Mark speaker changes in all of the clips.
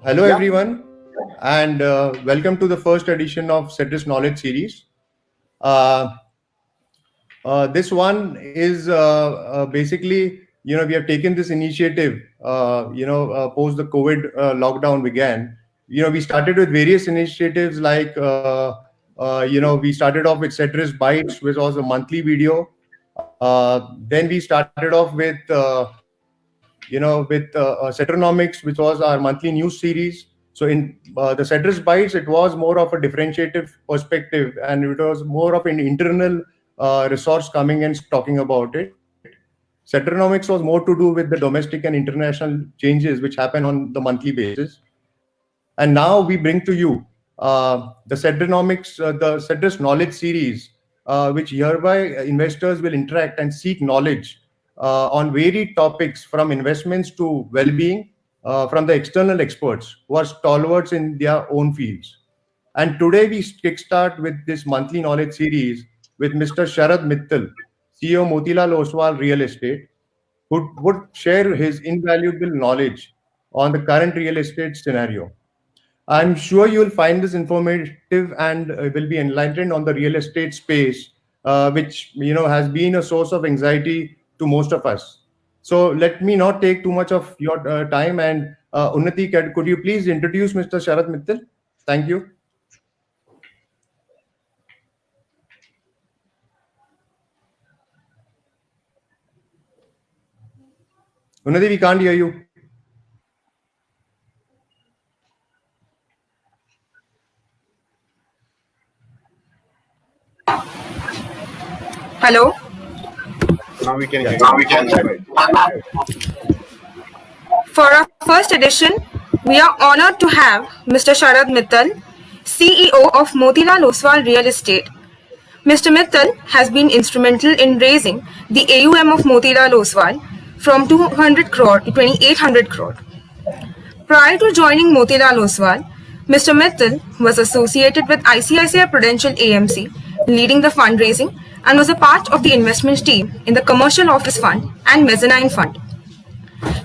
Speaker 1: Hello, everyone, and welcome to the first edition of Cedris Knowledge Series. Uh, this one is basically, we have taken this initiative, post the COVID lockdown began. We started with various initiatives like, we started off with Cedris Bytes, which was a monthly video. Then we started off with, Cetronomics, which was our monthly news series. So in the Cedris Bytes, it was more of a differentiative perspective, and it was more of an internal resource coming and talking about it. Cetronomics was more to do with the domestic and international changes which happen on the monthly basis. And now we bring to you the Cedris Knowledge Series, which hereby investors will interact and seek knowledge on varied topics from investments to well-being from the external experts who are stalwarts in their own fields. And today we kickstart with this monthly knowledge series with Mr. Sharad Mittal, CEO Motilal Oswal Real Estate, who would share his invaluable knowledge on the current real estate scenario. I'm sure you'll find this informative and will be enlightened on the real estate space, which has been a source of anxiety to most of us. So let me not take too much of your time. And Unnati, could you please introduce Mr. Sharad Mittal? Thank you. Unnati, we can't hear you.
Speaker 2: Hello.
Speaker 3: Now we can hear you.
Speaker 2: For our first edition, we are honored to have Mr. Sharad Mittal, CEO of Motilal Oswal Real Estate. Mr. Mittal has been instrumental in raising the AUM of Motilal Oswal from 200 crore to 2800 crore. Prior to joining Motilal Oswal, Mr. Mittal was associated with ICICI Prudential AMC, leading the fundraising, and was a part of the investment team in the Commercial Office Fund and Mezzanine Fund.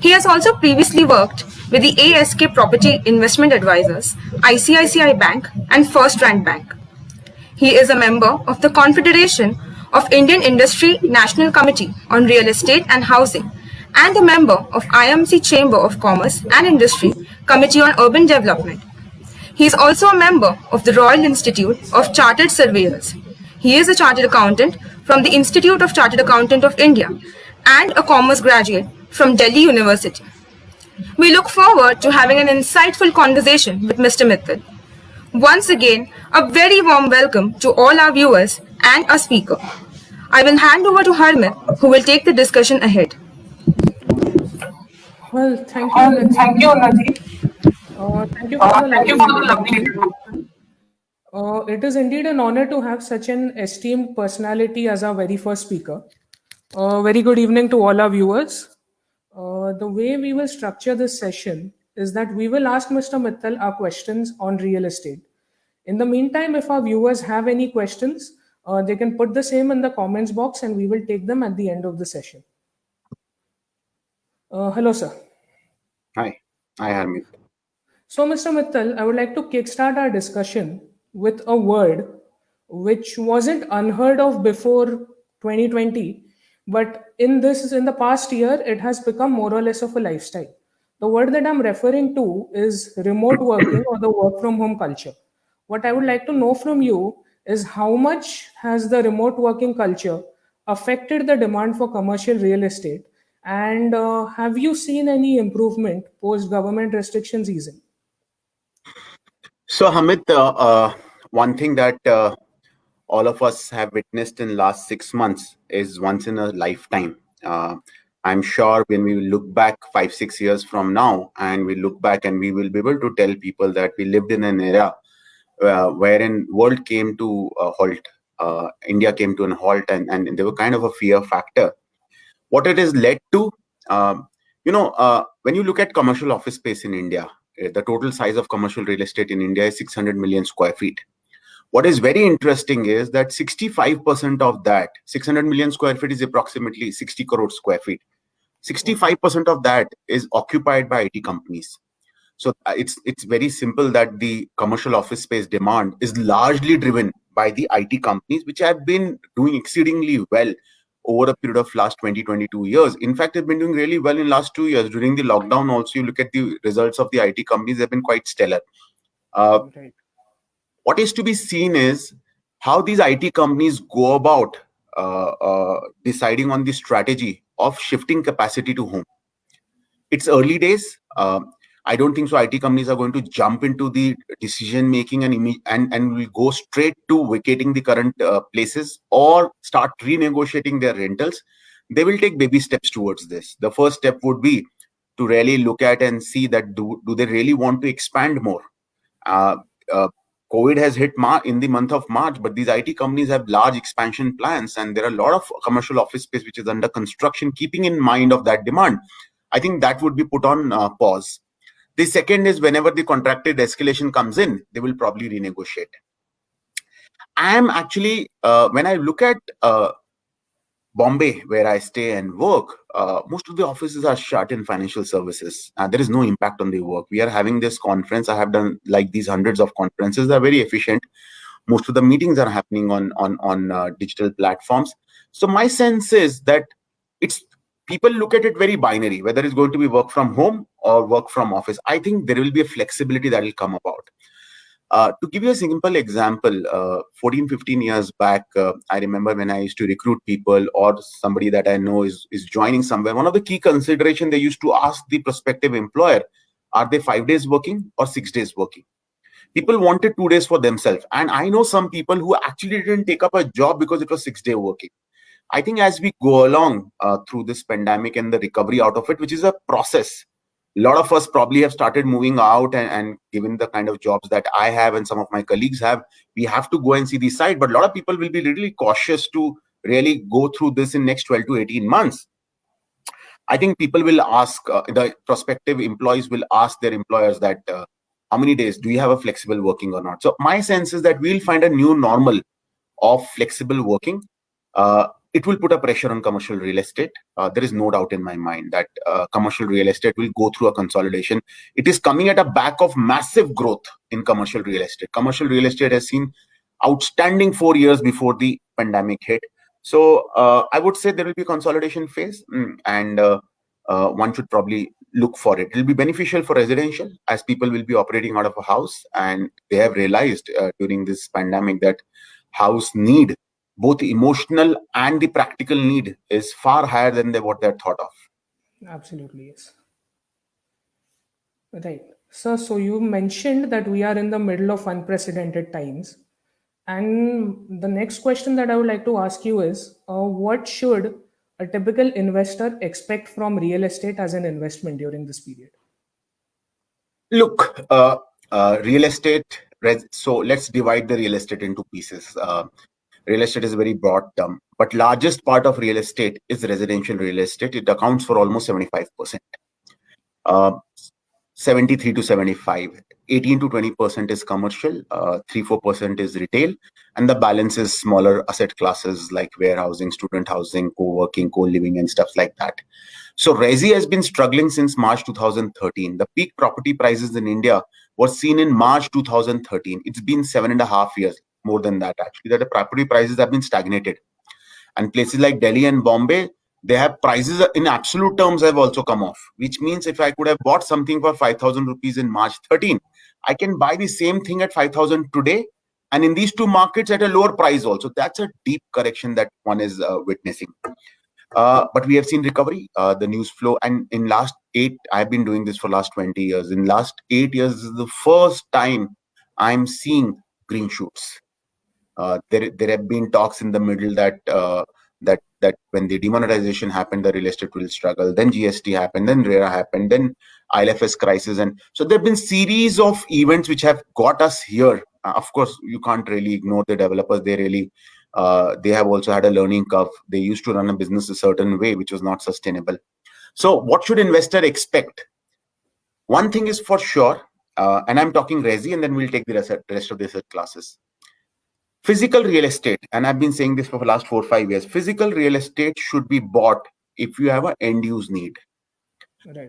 Speaker 2: He has also previously worked with the ASK Property Investment Advisors, ICICI Bank, and First Rank Bank. He is a member of the Confederation of Indian Industry National Committee on Real Estate and Housing, and a member of IMC Chamber of Commerce and Industry Committee on Urban Development. He is also a member of the Royal Institute of Chartered Surveyors. He is a chartered accountant from the Institute of Chartered Accountant of India and a commerce graduate from Delhi University. We look forward to having an insightful conversation with Mr. Mittal. Once again, a very warm welcome to all our viewers and our speaker. I will hand over to Harmit, who will take the discussion ahead.
Speaker 4: Well, thank you. Thank you, Unnati. Thank you for the lovely introduction. It is indeed an honor to have such an esteemed personality as our very first speaker. Very good evening to all our viewers. The way we will structure this session is that we will ask Mr. Mittal our questions on real estate. In the meantime, if our viewers have any questions, they can put the same in the comments box and we will take them at the end of the session. Hello, sir.
Speaker 3: Hi, Harmit.
Speaker 4: So, Mr. Mittal, I would like to kickstart our discussion with a word which wasn't unheard of before 2020, but in the past year, it has become more or less of a lifestyle. The word that I'm referring to is remote working or the work from home culture. What I would like to know from you is how much has the remote working culture affected the demand for commercial real estate? And have you seen any improvement post government restrictions easing?
Speaker 3: So, Hamid, one thing that all of us have witnessed in the last 6 months is once in a lifetime. I'm sure when we look back 5-6 years from now, and we look back and we will be able to tell people that we lived in an era wherein world came to a halt, India came to a halt, and there was kind of a fear factor. What it has led to, when you look at commercial office space in India, the total size of commercial real estate in India is 600 million square feet. What is very interesting is that 65% of that, 600 million square feet is approximately 60 crore square feet. 65% of that is occupied by IT companies. So it's very simple that the commercial office space demand is largely driven by the IT companies, which have been doing exceedingly well over a period of last 20-22 years. In fact, they've been doing really well in last 2 years. During the lockdown also, you look at the results of the IT companies, they've been quite stellar.
Speaker 4: Right.
Speaker 3: What is to be seen is how these IT companies go about deciding on the strategy of shifting capacity to home. It's early days. I don't think so. IT companies are going to jump into the decision making and will go straight to vacating the current places or start renegotiating their rentals. They will take baby steps towards this. The first step would be to really look at and see that do they really want to expand more. COVID has hit in the month of March, but these IT companies have large expansion plans, and there are a lot of commercial office space which is under construction, keeping in mind of that demand. I think that would be put on pause. The second is whenever the contracted escalation comes in, they will probably renegotiate. I am actually, when I look at Bombay, where I stay and work, most of the offices are shut in financial services. There is no impact on the work. We are having this conference. I have done like these hundreds of conferences. They're very efficient. Most of the meetings are happening on digital platforms. So my sense is that it's people look at it very binary, whether it's going to be work from home or work from office. I think there will be a flexibility that will come about. To give you a simple example, 14, 15 years back, I remember when I used to recruit people or somebody that I know is joining somewhere, one of the key consideration they used to ask the prospective employer, are they 5 days working or 6 days working? People wanted 2 days for themselves. And I know some people who actually didn't take up a job because it was 6-day working. I think as we go along through this pandemic and the recovery out of it, which is a process, a lot of us probably have started moving out, and given the kind of jobs that I have and some of my colleagues have, we have to go and see the site. But a lot of people will be really cautious to really go through this in next 12 to 18 months. I think people will ask, the prospective employees will ask their employers that how many days do you have a flexible working or not? So my sense is that we'll find a new normal of flexible working. It will put a pressure on commercial real estate. There is no doubt in my mind that commercial real estate will go through a consolidation. It is coming at a back of massive growth in commercial real estate. Commercial real estate has seen outstanding 4 years before the pandemic hit. So I would say there will be a consolidation phase, and one should probably look for it. It will be beneficial for residential as people will be operating out of a house, and they have realized during this pandemic that house need, both emotional and the practical need, is far higher than what they're thought of.
Speaker 4: Absolutely, yes. Right. Sir, so you mentioned that we are in the middle of unprecedented times. And the next question that I would like to ask you is, what should a typical investor expect from real estate as an investment during this period?
Speaker 3: Look, real estate, so let's divide the real estate into pieces. Real estate is a very broad term, but largest part of real estate is residential real estate. It accounts for almost 75%. 73 to 75, 18 to 20% is commercial, 3-4% is retail, and the balance is smaller asset classes like warehousing, student housing, co-working, co-living, and stuff like that. So Resi has been struggling since March 2013. The peak property prices in India were seen in March 2013. It's been 7.5 years, more than that actually, that the property prices have been stagnated. And places like Delhi and Bombay, they have prices in absolute terms have also come off, which means if I could have bought something for 5,000 rupees in March 13, I can buy the same thing at 5,000 today, and in these two markets at a lower price also. That's a deep correction that one is witnessing. But we have seen recovery, the news flow, and in last 8, I've been doing this for last 20 years. In last 8 years, this is the first time I'm seeing green shoots. There have been talks in the middle that when the demonetization happened, the real estate will struggle. Then GST happened, then RERA happened, then ILFS crisis, and so there have been series of events which have got us here. Of course, you can't really ignore the developers. They have also had a learning curve. They used to run a business a certain way, which was not sustainable. So, what should investor expect? One thing is for sure, and I'm talking Resi, and then we'll take the rest of the asset classes. Physical real estate, and I've been saying this for the last 4 or 5 years, physical real estate should be bought if you have an end use need.
Speaker 4: Right.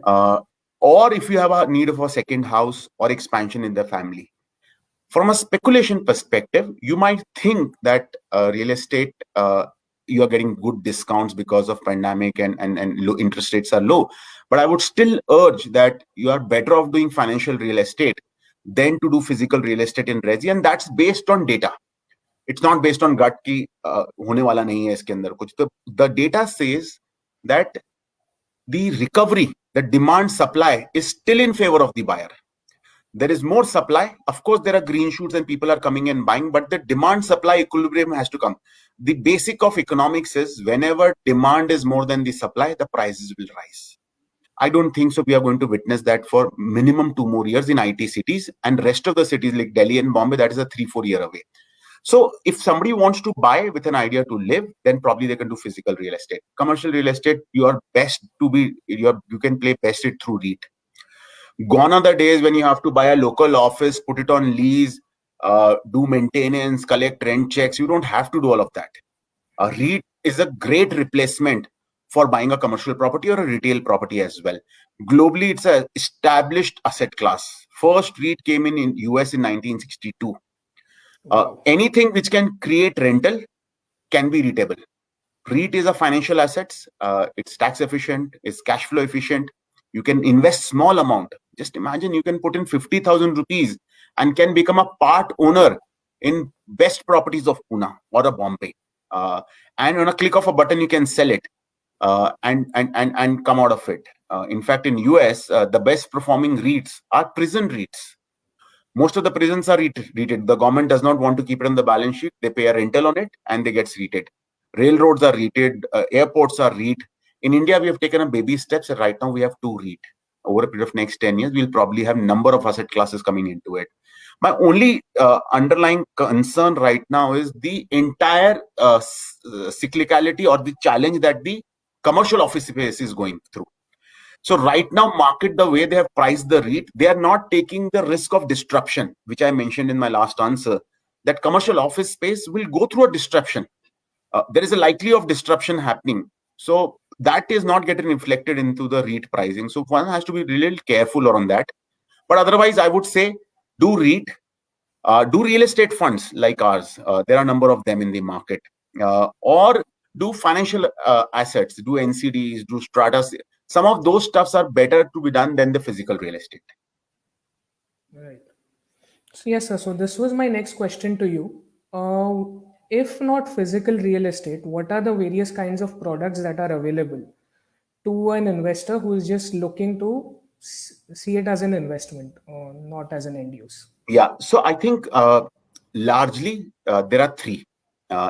Speaker 3: or if you have a need of a second house or expansion in the family. From a speculation perspective, you might think that real estate, you are getting good discounts because of pandemic and low interest rates are low. But I would still urge that you are better off doing financial real estate than to do physical real estate in resi, and that's based on data. It's not based on gut ki hone wala nahi hai iske andar kuch. The data says that the recovery, the demand supply is still in favor of the buyer. There is more supply. Of course, there are green shoots and people are coming and buying, but the demand supply equilibrium has to come. The basic of economics is whenever demand is more than the supply, the prices will rise. I don't think so. We are going to witness that for minimum 2 more years in IT cities, and rest of the cities like Delhi and Bombay, that is a 3-4 year away. So if somebody wants to buy with an idea to live, then probably they can do physical real estate. Commercial real estate, you can play best it through REIT. Gone are the days when you have to buy a local office, put it on lease, do maintenance, collect rent checks. You don't have to do all of that. A REIT is a great replacement for buying a commercial property or a retail property as well. Globally, it's an established asset class. First REIT came in US in 1962. Anything which can create rental can be REITable. REIT is a financial assets. It's tax efficient, it's cash flow efficient. You can invest small amount. Just imagine you can put in 50,000 rupees and can become a part owner in best properties of Pune or a Bombay. And on a click of a button, you can sell it and come out of it. In fact, in US, the best performing REITs are prison REITs. Most of the prisons are REITed. The government does not want to keep it on the balance sheet. They pay a rental on it and they get REITed. Railroads are REITed. Airports are REIT. In India, we have taken a baby steps. And right now, we have 2 REIT. Over a period of next 10 years, we'll probably have number of asset classes coming into it. My only underlying concern right now is the entire cyclicality or the challenge that the commercial office space is going through. So right now, market, the way they have priced the REIT, they are not taking the risk of disruption, which I mentioned in my last answer, that commercial office space will go through a disruption. There is a likely of disruption happening. So that is not getting reflected into the REIT pricing. So one has to be really careful on that. But otherwise, I would say do REIT, do real estate funds like ours. There are a number of them in the market. Or do financial assets, do NCDs, do stratas. Some of those stuffs are better to be done than the physical real estate.
Speaker 4: Right. So yes, sir. So this was my next question to you. If not physical real estate, what are the various kinds of products that are available to an investor who is just looking to see it as an investment or not as an end use?
Speaker 3: Yeah. So I think largely there are 3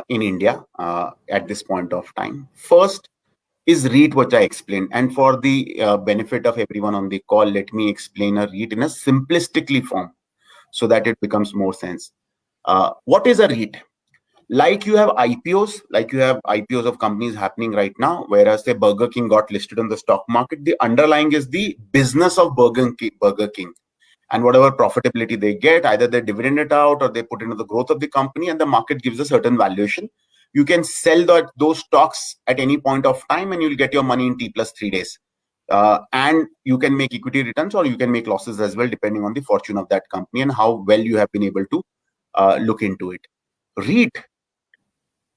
Speaker 3: in India at this point of time. First is REIT, which I explained. And for the benefit of everyone on the call, let me explain a REIT in a simplistically form so that it becomes more sense. What is a REIT? Like you have IPOs of companies happening right now, whereas say Burger King got listed on the stock market, the underlying is the business of Burger King. And whatever profitability they get, either they dividend it out or they put into the growth of the company, and the market gives a certain valuation. You can sell those stocks at any point of time and you'll get your money in T+3 days. And you can make equity returns or you can make losses as well, depending on the fortune of that company and how well you have been able to look into it. REIT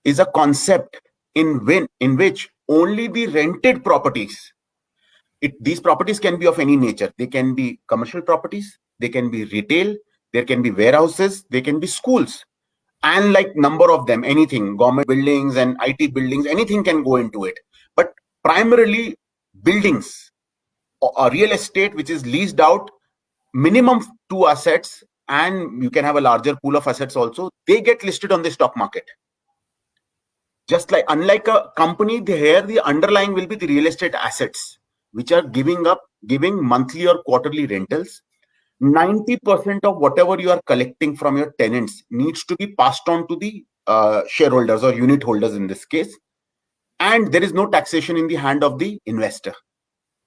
Speaker 3: is a concept in which only the rented properties, these properties can be of any nature. They can be commercial properties, they can be retail, there can be warehouses, they can be schools. And like number of them, anything, government buildings and IT buildings, anything can go into it. But primarily buildings or real estate, which is leased out, minimum 2 assets, and you can have a larger pool of assets also, they get listed on the stock market. Just like, unlike a company, here the underlying will be the real estate assets, which are giving monthly or quarterly rentals. 90% of whatever you are collecting from your tenants needs to be passed on to the shareholders or unit holders in this case. And there is no taxation in the hand of the investor.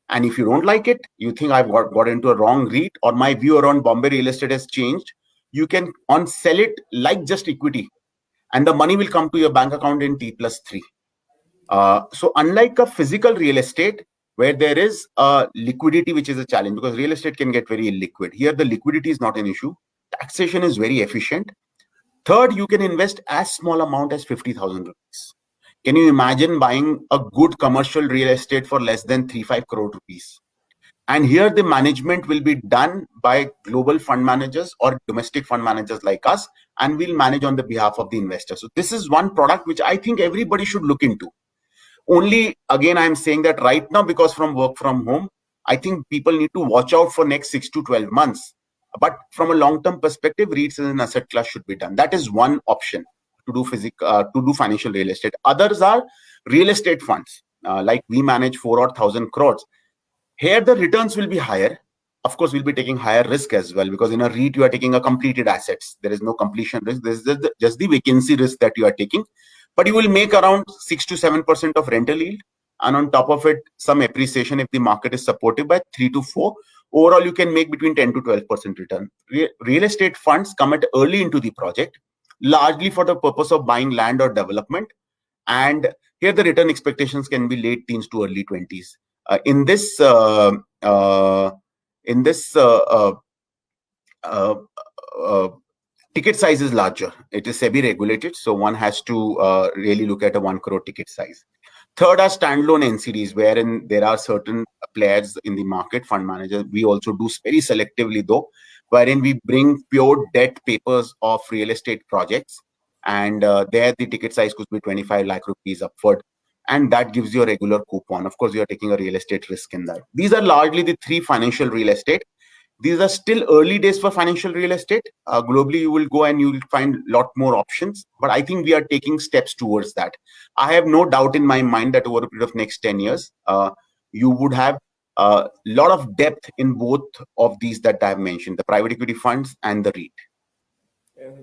Speaker 3: And if you don't like it, you think I've got into a wrong REIT or my view around Bombay real estate has changed, you can sell it like just equity. And the money will come to your bank account in T+3. So unlike a physical real estate, where there is liquidity, which is a challenge because real estate can get very illiquid. Here, the liquidity is not an issue. Taxation is very efficient. Third, you can invest as small amount as 50,000 rupees. Can you imagine buying a good commercial real estate for less than 3-5 crore rupees? And here the management will be done by global fund managers or domestic fund managers like us, and we'll manage on the behalf of the investor. So this is one product which I think everybody should look into. Only again, I'm saying that right now, because from work from home, I think people need to watch out for next 6 to 12 months. But from a long-term perspective, REITs as an asset class should be done. That is one option to do financial real estate. Others are real estate funds, like we manage 4,000 crores. Here, the returns will be higher. Of course, we'll be taking higher risk as well, because in a REIT, you are taking a completed assets. There is no completion risk. This is just the vacancy risk that you are taking. But you will make around 6 to 7% of rental yield. And on top of it, some appreciation if the market is supportive by 3 to 4. Overall, you can make between 10 to 12% return. Real estate funds come at early into the project, largely for the purpose of buying land or development. And here the return expectations can be late teens to early 20s. In this ticket size is larger. It is SEBI regulated, so one has to really look at a 1 crore ticket size. Third are standalone NCDs, wherein there are certain players in the market, fund managers. We also do very selectively though, wherein we bring pure debt papers of real estate projects, and there the ticket size could be 25 lakh rupees upward, and that gives you a regular coupon. Of course, you are taking a real estate risk in that. These are largely the three financial real estate. These are still early days for financial real estate. Globally, you will go and you will find a lot more options. But I think we are taking steps towards that. I have no doubt in my mind that over a period of next 10 years, you would have a lot of depth in both of these that I have mentioned, the private equity funds and the REIT.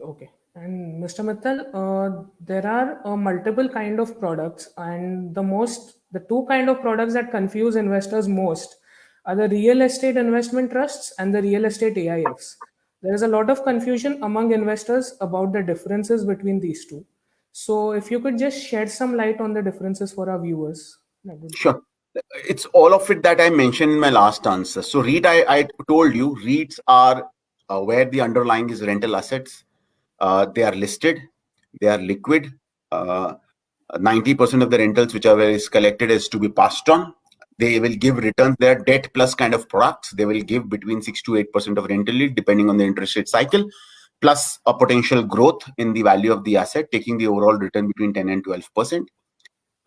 Speaker 4: Okay. And Mr. Mittal, there are multiple kind of products, and the two kind of products that confuse investors most are the real estate investment trusts and the real estate AIFs. There is a lot of confusion among investors about the differences between these two. So if you could just shed some light on the differences for our viewers.
Speaker 3: Sure. It's all of it that I mentioned in my last answer. So REIT, I told you, REITs are where the underlying is rental assets. They are listed, they are liquid. 90% of the rentals which are collected is to be passed on. They will give returns. They are debt plus kind of products. They will give between 6 to 8% of rental yield depending on the interest rate cycle, plus a potential growth in the value of the asset, taking the overall return between 10 and 12%.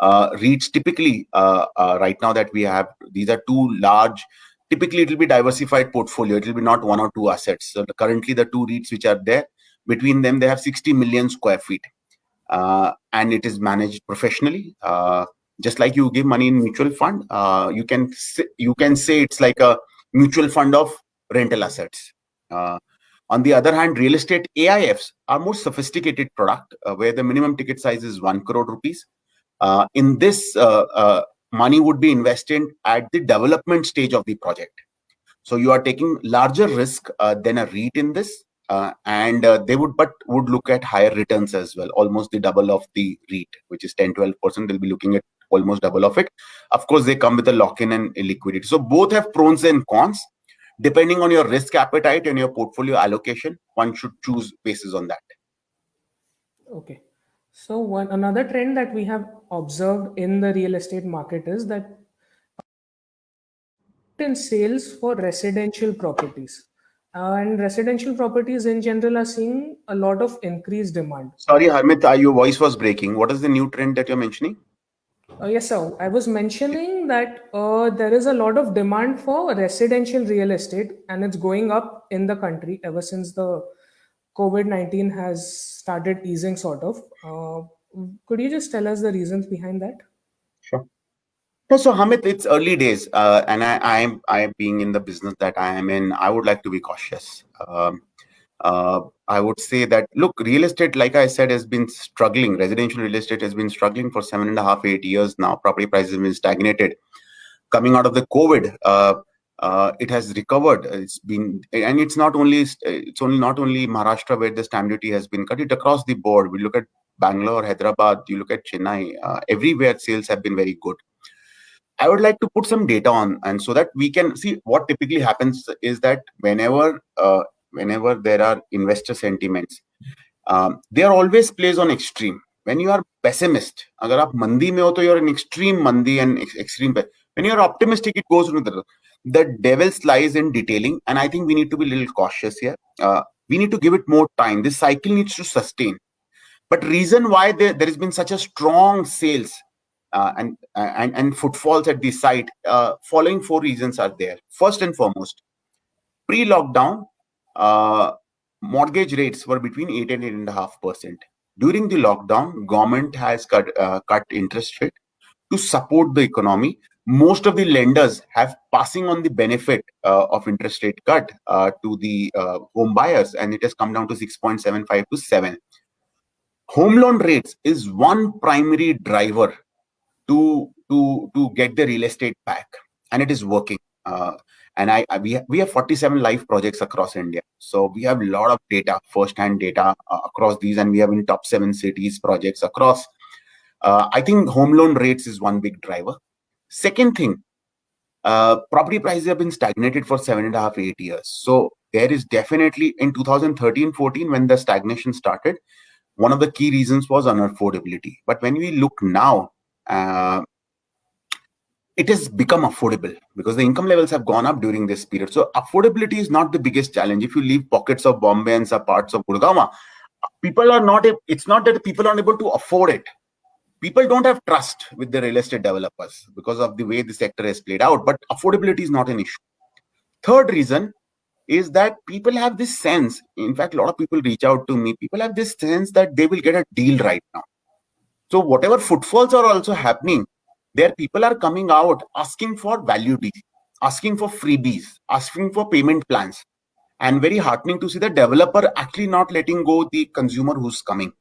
Speaker 3: REITs typically, right now that we have, these are two large, typically it will be diversified portfolio. It will be not one or two assets. So currently the two REITs which are there, between them, they have 60 million square feet. And it is managed professionally. Just like you give money in mutual fund, you can say it's like a mutual fund of rental assets. On the other hand, real estate AIFs are more sophisticated product where the minimum ticket size is 1 crore rupees. In this, money would be invested at the development stage of the project. So you are taking larger risk than a REIT in this. And they would look at higher returns as well, almost the double of the REIT, which is 10-12%. They'll be looking at almost double of it. Of course, they come with a lock-in and liquidity. So both have pros and cons. Depending on your risk appetite and your portfolio allocation, one should choose basis on that.
Speaker 4: Okay. So another trend that we have observed in the real estate market is that in sales for residential properties. And residential properties in general are seeing a lot of increased demand.
Speaker 3: Sorry, Harmit, your voice was breaking. What is the new trend that you're mentioning?
Speaker 4: Yes, sir. I was mentioning that there is a lot of demand for residential real estate, and it's going up in the country ever since the COVID-19 has started easing, sort of. Could you just tell us the reasons behind that?
Speaker 3: Sure. No, so Hamid, it's early days, and I am being in the business that I am in. I would like to be cautious. I would say that, look, real estate, like I said, has been struggling. Residential real estate has been struggling for 7.5, 8 years now. Property prices have been stagnated. Coming out of the COVID, it has recovered. It's been, and it's not only Maharashtra where the stamp duty has been cut. It across the board. We look at Bangalore, Hyderabad. You look at Chennai. Everywhere sales have been very good. I would like to put some data on, and so that we can see what typically happens is that whenever there are investor sentiments, they are always placed on extreme. When you are pessimist, agar aap mandi mein ho, to you're in extreme mandi and extreme. When you're optimistic, it goes into the devil lies in detailing, and I think we need to be a little cautious here. We need to give it more time. This cycle needs to sustain. But reason why there has been such a strong sales and footfalls at the site, following 4 reasons are there. First and foremost, pre-lockdown, mortgage rates were between 8 and 8.5%. During the lockdown, government has cut interest rate to support the economy. Most of the lenders have passing on the benefit of interest rate cut to the home buyers, and it has come down to 6.75 to 7. Home loan rates is one primary driver to get the real estate back, and it is working. And we have 47 live projects across India, so we have a lot of data, first-hand data across these, and we have in top 7 cities projects across. I think home loan rates is one big driver. Second thing, property prices have been stagnated for 7.5, 8 years. So there is definitely in 2013-14 when the stagnation started, one of the key reasons was unaffordability. But when we look now, it has become affordable because the income levels have gone up during this period. So affordability is not the biggest challenge. If you leave pockets of Bombay and some parts of Gurgaon, people are not, it's not that people aren't able to afford it. People don't have trust with the real estate developers because of the way the sector has played out, but affordability is not an issue. Third reason is that people have this sense, in fact, a lot of people reach out to me, people have this sense that they will get a deal right now. So whatever footfalls are also happening, there people are coming out asking for value deal, asking for freebies, asking for payment plans, and very heartening to see the developer actually not letting go the consumer who's coming.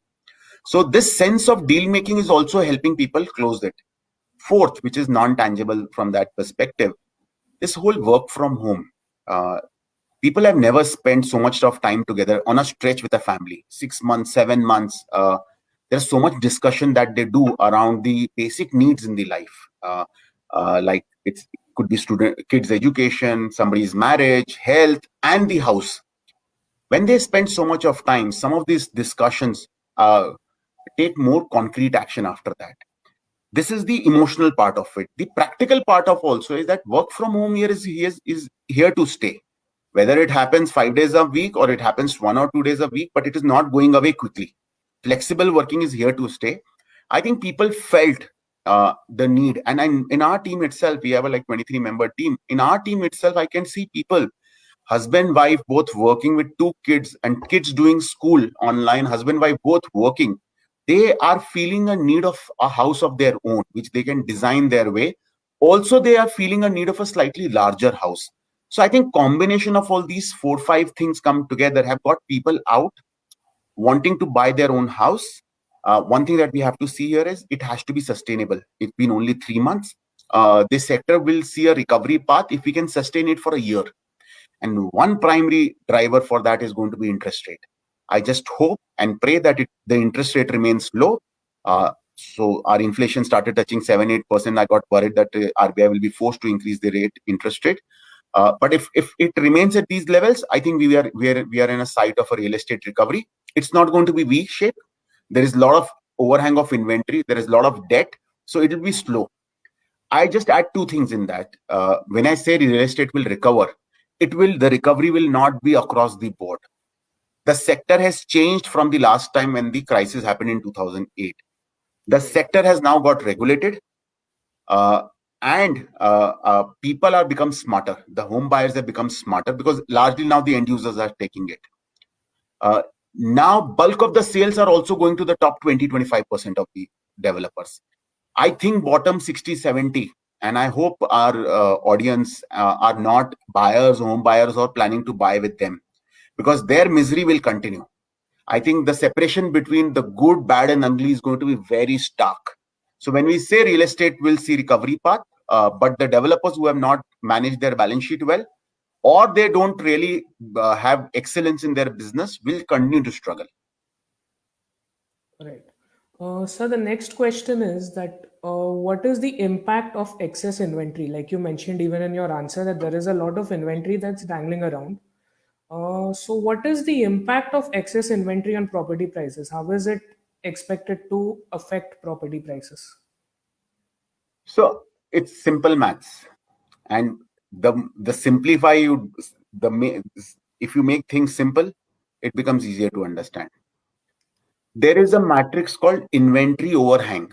Speaker 3: So this sense of deal making is also helping people close it. Fourth, which is non-tangible from that perspective, this whole work from home. People have never spent so much of time together on a stretch with a family. 6 months, 7 months. There's so much discussion that they do around the basic needs in the life. Like it could be kids' education, somebody's marriage, health, and the house. When they spend so much of time, some of these discussions take more concrete action after that. This is the emotional part of it. The practical part of also is that work from home here is here to stay. Whether it happens 5 days a week or it happens 1 or 2 days a week, but it is not going away quickly. Flexible working is here to stay. I think people felt the need, and in our team itself, we have a 23-member team. In our team itself, I can see people, husband, wife, both working with 2 kids, and kids doing school online, husband, wife, both working. They are feeling a need of a house of their own, which they can design their way. Also, they are feeling a need of a slightly larger house. So I think combination of all these 4-5 things come together have got people out wanting to buy their own house. One thing that we have to see here is it has to be sustainable. It's been only 3 months. This sector will see a recovery path if we can sustain it for a year. And one primary driver for that is going to be interest rate. I just hope and pray that the interest rate remains low. So our inflation started touching 7-8%. I got worried that RBI will be forced to increase the interest rate. But if it remains at these levels, I think we are in a sight of a real estate recovery. It's not going to be V-shaped. There is a lot of overhang of inventory. There is a lot of debt. So it will be slow. I just add 2 things in that. When I say real estate will recover, the recovery will not be across the board. The sector has changed from the last time when the crisis happened in 2008. The sector has now got regulated, and people are become smarter. The home buyers have become smarter because largely now the end users are taking it. Now bulk of the sales are also going to the top 20-25% of the developers. I think bottom 60-70, and I hope our audience are not buyers, home buyers, or planning to buy with them, because their misery will continue. I think the separation between the good, bad, and ugly is going to be very stark. So when we say real estate will see recovery path, but the developers who have not managed their balance sheet well, or they don't really have excellence in their business, will continue to struggle.
Speaker 4: Right. So the next question is that what is the impact of excess inventory? Like you mentioned even in your answer that there is a lot of inventory that's dangling around. So what is the impact of excess inventory on property prices? How is it expected to affect property prices?
Speaker 3: So it's simple maths, and the simplify you if you make things simple, it becomes easier to understand. There is a matrix called inventory overhang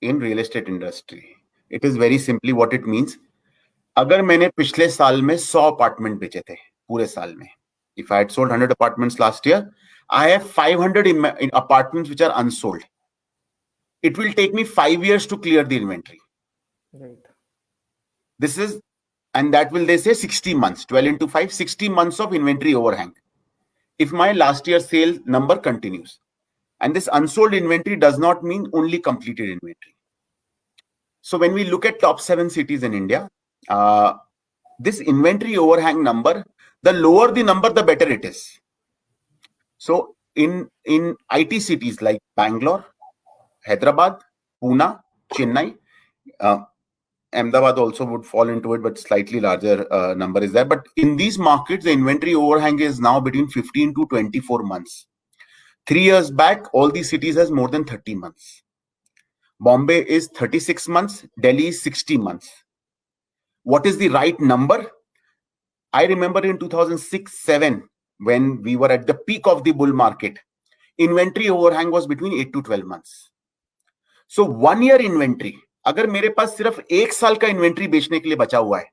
Speaker 3: in real estate industry. It is very simply what it means. अगर मैंने पिछले साल में 100 apartment बेचे थे पूरे साल में, if I had sold 100 apartments last year, I have 500 apartments which are unsold. It will take me 5 years to clear the inventory.
Speaker 4: Right.
Speaker 3: This is, and that will, they say 60 months, 12 into 5, 60 months of inventory overhang. If my last year's sale number continues, and this unsold inventory does not mean only completed inventory. So when we look at top 7 cities in India, this inventory overhang number, the lower the number, the better it is. So in IT cities like Bangalore, Hyderabad, Pune, Chennai, Ahmedabad also would fall into it, but slightly larger number is there. But in these markets, the inventory overhang is now between 15 to 24 months. 3 years back, all these cities has more than 30 months. Bombay is 36 months, Delhi is 60 months. What is the right number? I remember in 2006-7, when we were at the peak of the bull market, inventory overhang was between 8 to 12 months. So 1 year inventory, अगर मेरे पास सिर्फ 1 साल का inventory बेचने के लिए बचा हुआ है,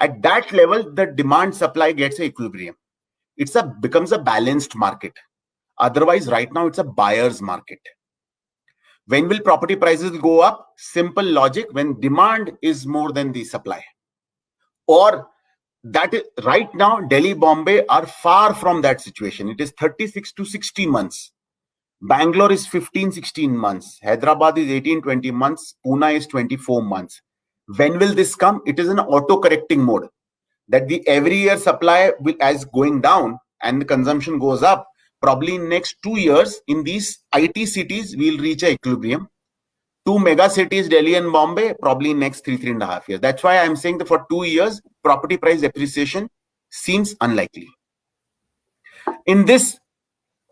Speaker 3: at that level, the demand supply gets an equilibrium. Becomes a balanced market. Otherwise, right now, it's a buyer's market. When will property prices go up? Simple logic, when demand is more than the supply. Or that is, right now, Delhi, Bombay are far from that situation. It is 36 to 60 months. Bangalore is 15-16 months. Hyderabad is 18-20 months. Pune is 24 months. When will this come? It is an auto-correcting mode. That the every year supply will, as going down and the consumption goes up, probably in next 2 years in these IT cities, we'll reach a equilibrium. 2 mega cities, Delhi and Bombay, probably in next 3.5 years. That's why I'm saying that for 2 years, property price appreciation seems unlikely. In this,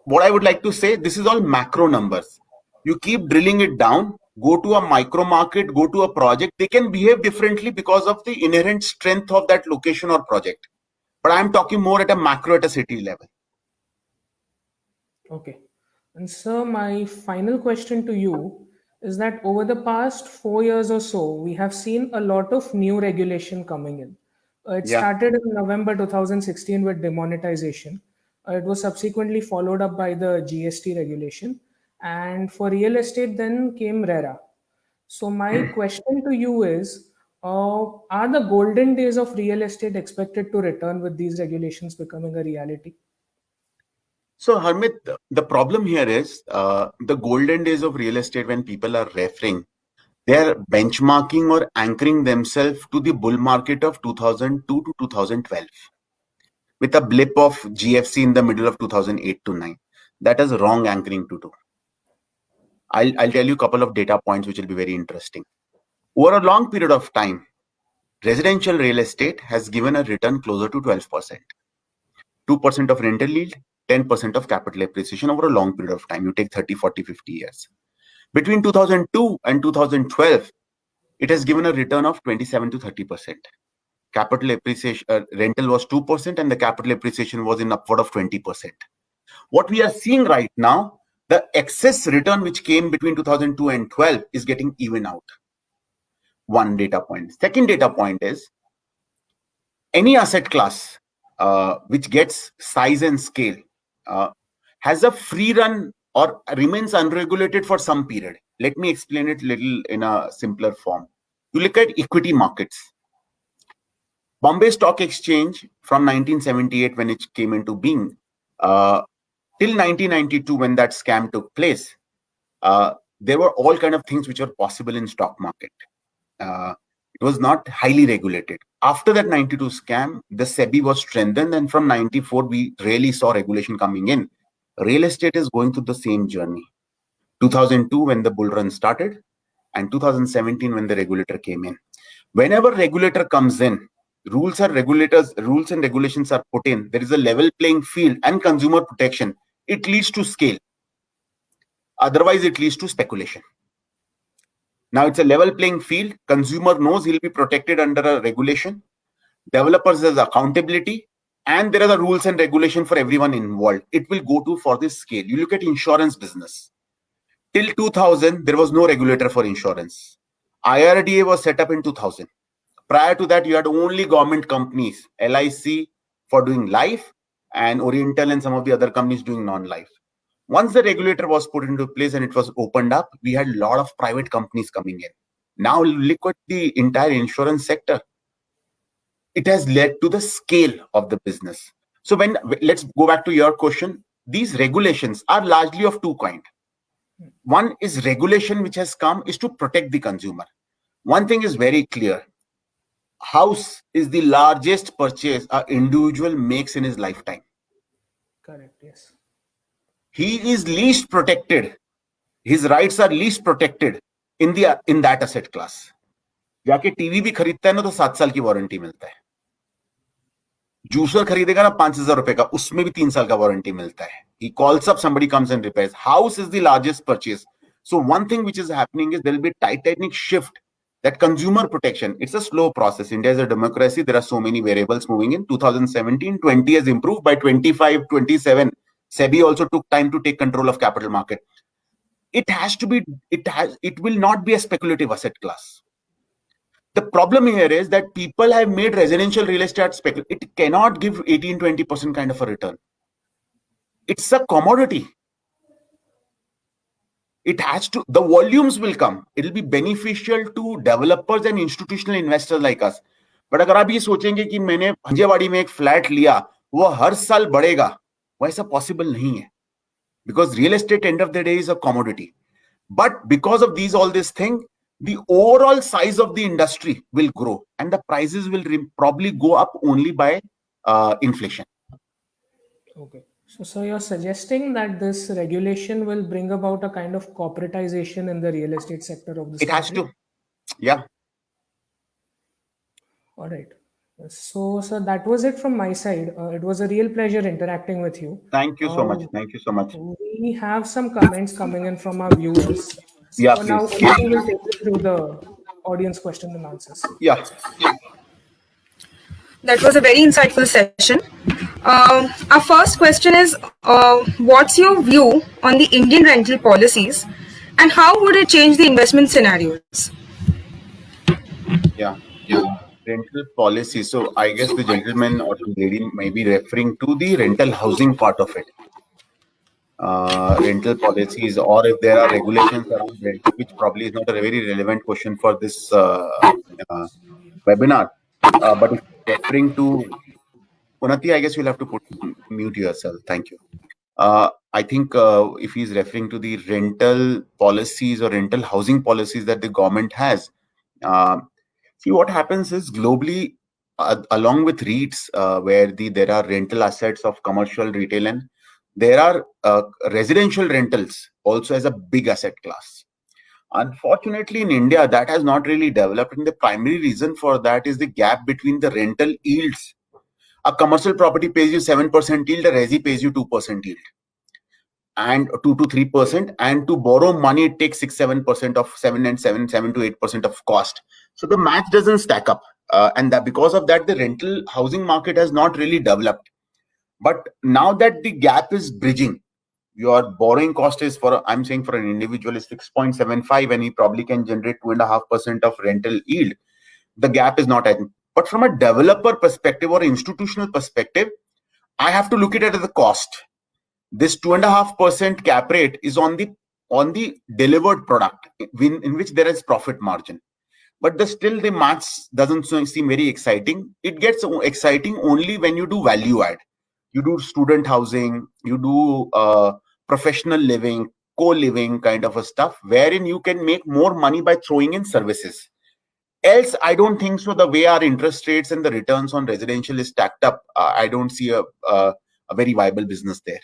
Speaker 3: what I would like to say, this is all macro numbers. You keep drilling it down, go to a micro market, go to a project, they can behave differently because of the inherent strength of that location or project. But I'm talking more at a macro, at a city level.
Speaker 4: Okay. And sir, my final question to you is that over the past 4 years or so, we have seen a lot of new regulation coming in. It
Speaker 3: Yeah.
Speaker 4: started in November 2016 with demonetization. It was subsequently followed up by the GST regulation. And for real estate, then came RERA. So my question to you is, are the golden days of real estate expected to return with these regulations becoming a reality?
Speaker 3: So Harmit, the problem here is the golden days of real estate when people are referring, they are benchmarking or anchoring themselves to the bull market of 2002 to 2012 with a blip of GFC in the middle of 2008 to 9. That is wrong anchoring to do. I'll tell you a couple of data points which will be very interesting. Over a long period of time, residential real estate has given a return closer to 12%. 2% of rental yield, 10% of capital appreciation over a long period of time. You take 30, 40, 50 years. Between 2002 and 2012, it has given a return of 27 to 30%. Capital appreciation, rental was 2% and the capital appreciation was in upward of 20%. What we are seeing right now, the excess return which came between 2002 and 12 is getting even out. One data point. Second data point is any asset class which gets size and scale has a free run or remains unregulated for some period. Let me explain it a little in a simpler form. You look at equity markets. Bombay Stock Exchange from 1978 when it came into being till 1992 when that scam took place, there were all kind of things which were possible in stock market. It was not highly regulated. After that 92 scam, the SEBI was strengthened, and from 94 we really saw regulation coming in. Real estate is going through the same journey. 2002 when the bull run started, and 2017 when the regulator came in. Whenever regulator comes in, rules and regulations are put in, there is a level playing field and consumer protection. It leads to scale. Otherwise, it leads to speculation. Now it's a level playing field. Consumer knows he'll be protected under a regulation. Developers has accountability, and there are the rules and regulation for everyone involved. It will go to for this scale. You look at insurance business. Till 2000, there was no regulator for insurance. IRDA was set up in 2000. Prior to that, you had only government companies, LIC for doing life, and Oriental and some of the other companies doing non-life. Once the regulator was put into place and it was opened up, we had a lot of private companies coming in. Now look at the entire insurance sector. It has led to the scale of the business. So let's go back to your question. These regulations are largely of two kinds. One is regulation which has come is to protect the consumer. One thing is very clear. House is the largest purchase an individual makes in his lifetime.
Speaker 4: Correct, yes.
Speaker 3: He is least protected. His rights are least protected in that asset class. जाके TV भी खरीदता है ना तो 7 साल की warranty मिलता है. जूसर खरीदेगा ना 5,000 रुपए का, उसमें भी 3 साल का वारंटी मिलता है. He calls up, somebody comes and repairs. House is the largest purchase. So one thing which is happening is there will be a titanic shift. That consumer protection, it's a slow process. India is a democracy. There are so many variables moving in. 2017, 20 has improved. By 25, 27, SEBI also took time to take control of capital market. It will not be a speculative asset class. The problem here is that people have made residential real estate speculative. It cannot give 18-20% kind of a return. It's a commodity. It has to, the volumes will come. It will be beneficial to developers and institutional investors like us. But अगर आप ये सोचेंगे कि मैंने भंजेवाड़ी में एक flat लिया, वो हर साल बढ़ेगा, वो ऐसा पॉसिबल नहीं है. Because real estate end of the day is a commodity. But because of all this thing, the overall size of the industry will grow and the prices will probably go up only by inflation.
Speaker 4: Okay. So you're suggesting that this regulation will bring about a kind of corporatization in the real estate sector of this
Speaker 3: country? It has to. Yeah.
Speaker 4: All right. So that was it from my side. It was a real pleasure interacting with you.
Speaker 3: Thank you so much. Thank you so much.
Speaker 4: We have some comments coming in from our viewers.
Speaker 3: Yeah,
Speaker 4: so now we will take you through the audience question and answers.
Speaker 3: Yeah.
Speaker 2: That was a very insightful session. Our first question is, what's your view on the Indian rental policies and how would it change the investment scenarios?
Speaker 3: Yeah. Rental policy. So I guess the gentleman or the lady may be referring to the rental housing part of it. Rental policies, or if there are regulations around rental, which probably is not a very relevant question for this webinar. But if referring to Unnati, I guess you'll have to mute yourself. Thank you. I think if he's referring to the rental policies or rental housing policies that the government has, see what happens is globally, along with REITs, where there are rental assets of commercial, retail, and there are residential rentals also as a big asset class. Unfortunately, in India, that has not really developed, and the primary reason for that is the gap between the rental yields. A commercial property pays you 7% yield, a resi pays you 2% yield, and 2 to 3%. And to borrow money, it takes 6-7% of 7 to 8% of cost. So the math doesn't stack up, and that because of that, the rental housing market has not really developed. But now that the gap is bridging, your borrowing cost is I'm saying for an individual is 6.75, and he probably can generate 2.5% of rental yield. The gap is not as. But from a developer perspective or institutional perspective, I have to look at it as a cost. This 2.5% cap rate is on the delivered product in which there is profit margin. But still the maths doesn't seem very exciting. It gets exciting only when you do value add. You do student housing, you do professional living, co-living kind of a stuff, wherein you can make more money by throwing in services. Else, I don't think so. The way our interest rates and the returns on residential is stacked up, I don't see a very viable business there.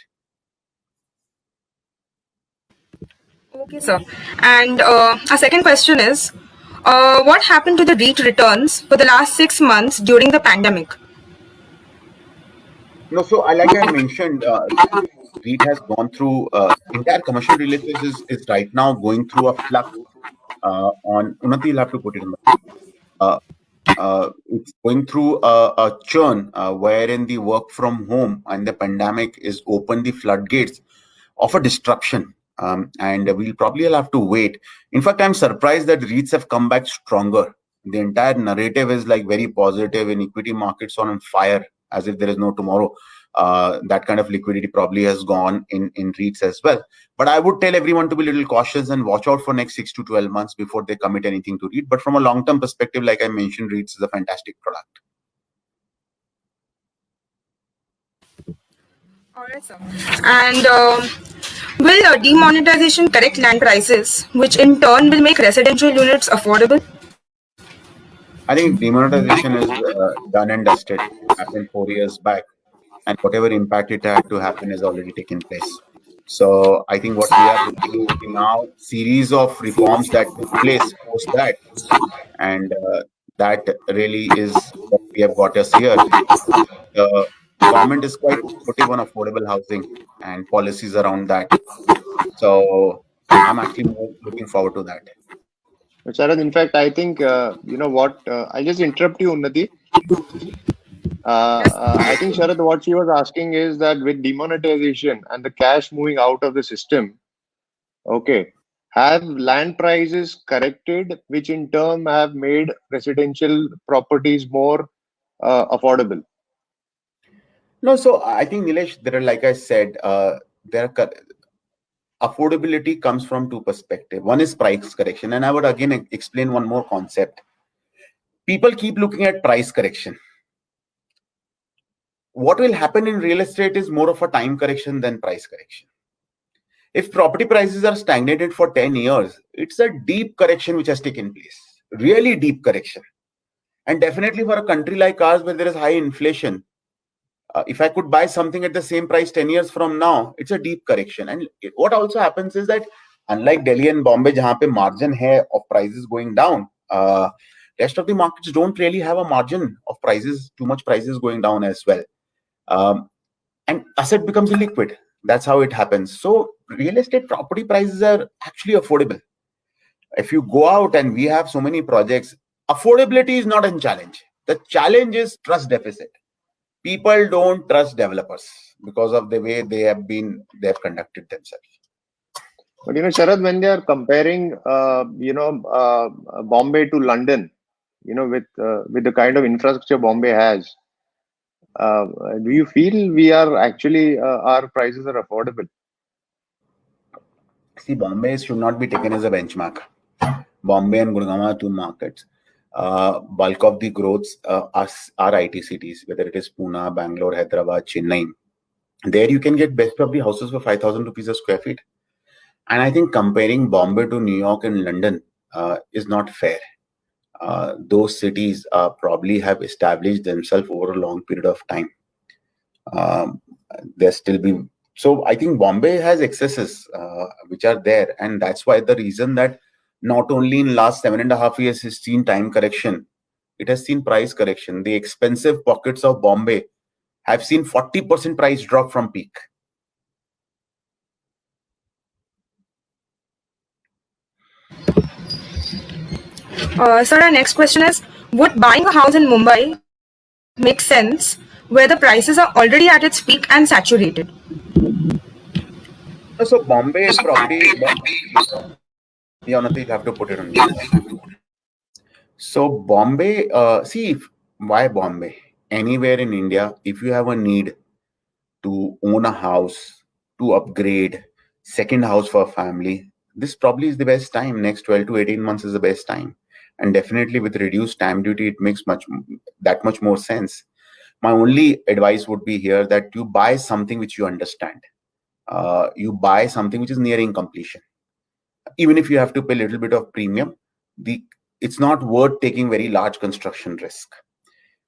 Speaker 2: Okay, sir. And our second question is, what happened to the REIT returns for the last 6 months during the pandemic?
Speaker 3: No, so like I mentioned, REIT has gone through entire commercial real estate is right now going through a flux on Unnati, you'll have to put it in the it's going through a churn wherein the work from home and the pandemic is open the floodgates of a disruption. And we'll probably have to wait. In fact, I'm surprised that REITs have come back stronger. The entire narrative is like very positive, and equity markets are on fire as if there is no tomorrow. That kind of liquidity probably has gone in REITs as well. But I would tell everyone to be a little cautious and watch out for next 6 to 12 months before they commit anything to REIT. But from a long-term perspective, like I mentioned, REITs is a fantastic product.
Speaker 2: All right, sir. And will demonetization correct land prices, which in turn will make residential units affordable?
Speaker 3: I think demonetization is done and dusted. Happened 4 years back, and whatever impact it had to happen has already taken place. So I think what we are looking now, series of reforms that took place post that, and that really is what we have got us here. The government is quite supportive on affordable housing and policies around that. So I'm actually more looking forward to that.
Speaker 5: But Sharad, in fact, I think, you know what, I'll just interrupt you, Unnati. I think, Sharad, what she was asking is that with demonetization and the cash moving out of the system, okay, have land prices corrected, which in turn have made residential properties more affordable?
Speaker 3: No, so I think Nilesh, there are, like I said, there are affordability comes from two perspectives. One is price correction, and I would again explain one more concept. People keep looking at price correction. What will happen in real estate is more of a time correction than price correction. If property prices are stagnated for 10 years, it's a deep correction which has taken place, really deep correction. And definitely for a country like ours where there is high inflation, if I could buy something at the same price 10 years from now, it's a deep correction. And what also happens is that unlike Delhi and Bombay, jahan pe margin hai of prices going down, rest of the markets don't really have a margin of prices, too much prices going down as well. And asset becomes illiquid. That's how it happens. So real estate property prices are actually affordable. If you go out, and we have so many projects, affordability is not a challenge. The challenge is trust deficit. People don't trust developers because of the way they have conducted themselves.
Speaker 5: But, you know, Sharad, when they are comparing, Bombay to London, you know, with the kind of infrastructure Bombay has, do you feel we are actually, our prices are affordable?
Speaker 3: See, Bombay should not be taken as a benchmark. Bombay and Gurgaon are two markets. Bulk of the growths are IT cities, whether it is Pune, Bangalore, Hyderabad, Chennai. There you can get best of the houses for 5,000 rupees a square feet. And I think comparing Bombay to New York and London is not fair. Those cities probably have established themselves over a long period of time. So I think Bombay has excesses which are there, and that's why the reason that not only in last 7.5 years has seen time correction, it has seen price correction. The expensive pockets of Bombay have seen 40% price drop from peak.
Speaker 2: Sir, our next question is, would buying a house in Mumbai make sense where the prices are already at its peak and saturated?
Speaker 3: So Bombay is probably... You have to put it on. So Bombay, why Bombay? Anywhere in India, if you have a need to own a house, to upgrade, second house for a family, this probably is the best time. Next 12 to 18 months is the best time. And definitely with reduced stamp duty, it makes that much more sense. My only advice would be here that you buy something which you understand. You buy something which is nearing completion. Even if you have to pay a little bit of premium, it's not worth taking very large construction risk.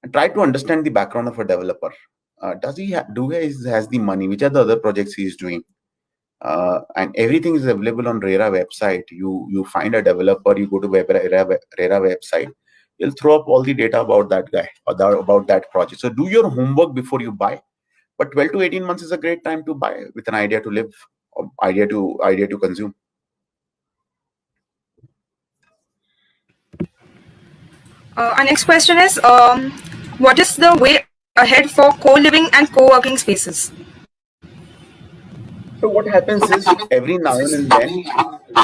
Speaker 3: And try to understand the background of a developer. Has the money? Which are the other projects he is doing? and everything is available on RERA website. You find a developer, you go to RERA website, you'll throw up all the data about that guy or about that project. So do your homework before you buy. But 12 to 18 months is a great time to buy with an idea to live, or idea to consume.
Speaker 2: Our next question is, what is the way ahead for co-living and co-working spaces?
Speaker 3: So what happens is every now and then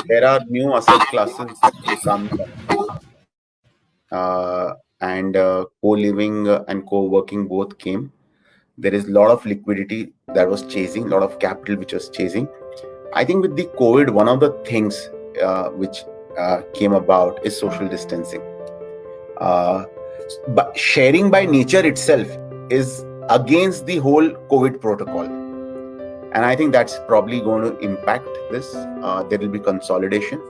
Speaker 3: there are new asset classes that become and co-living and co-working both came. There is a lot of liquidity that was chasing, a lot of capital which was chasing. I think with the COVID, one of the things which came about is social distancing. But sharing by nature itself is against the whole COVID protocol. And I think that's probably going to impact this. There will be consolidation.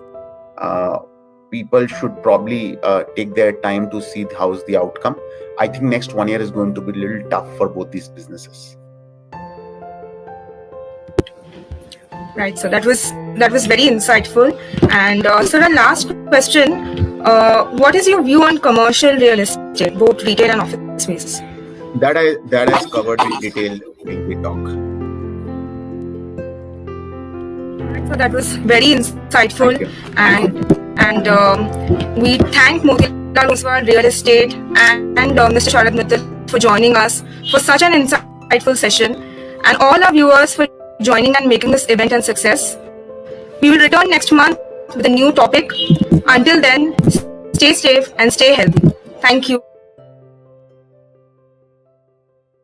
Speaker 3: People should probably take their time to see how's the outcome. I think next 1 year is going to be a little tough for both these businesses.
Speaker 2: Right. So that was very insightful. And so the last question: what is your view on commercial real estate, both retail and office spaces?
Speaker 3: That is covered in detail in the talk.
Speaker 2: So that was very insightful, and we thank Motilal Oswal Real Estate and Mr. Sharad Mittal for joining us for such an insightful session, and all our viewers for joining and making this event a success. We will return next month with a new topic. Until then, stay safe and stay healthy. Thank you.